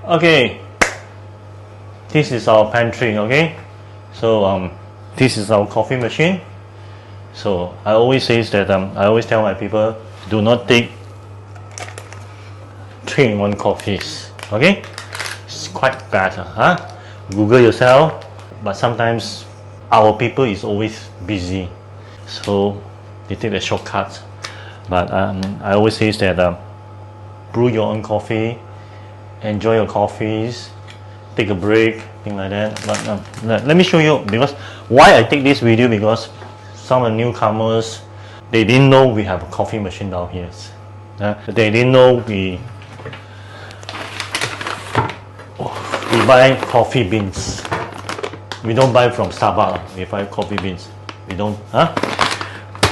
Okay, this is our pantry. Okay, so this is our coffee machine. So I always say that I always tell my people, do not take 3-in-1 coffees. Okay, it's quite bad, huh? Google yourself. But sometimes our people is always busy, so they take the shortcut. But I always say that brew your own coffee, enjoy your coffees, take a break, thing like that. But let me show you, because why I take this video, because some of the newcomers, they didn't know we have a coffee machine down here. They didn't know we buy coffee beans. We don't buy from Starbucks. We buy coffee beans. We don't,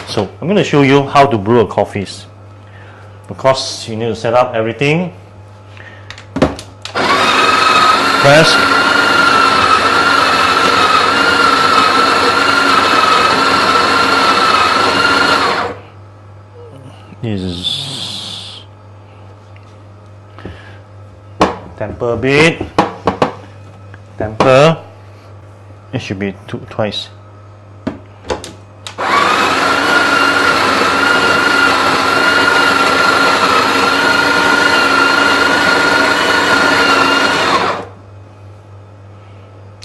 So I'm going to show you how to brew a coffees. Of course, you need to set up everything. Press. This is temper a bit. Temper. It should be twice.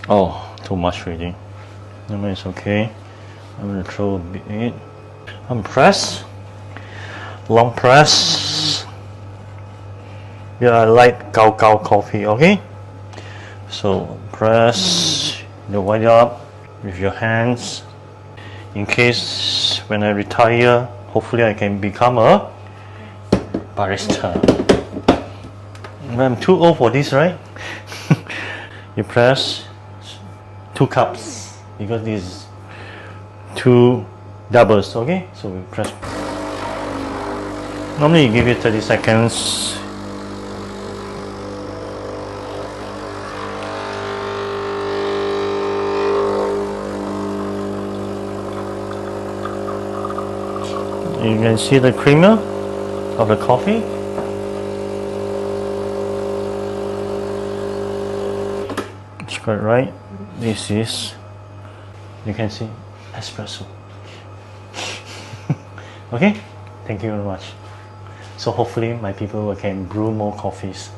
Oh, too much really. No, it's okay. I'm gonna throw a bit. Press. Long press. Yeah, I like Gao coffee. Okay. So press. You wind up with your hands. In case when I retire, hopefully I can become a barista. I'm too old for this, right? You press 2 cups because this is 2 doubles. Okay, so we press. Normally you give it 30 seconds. You can see the creamer of the coffee. It's quite right. This is, you can see, espresso. Okay, thank you very much. So hopefully my people can brew more coffees.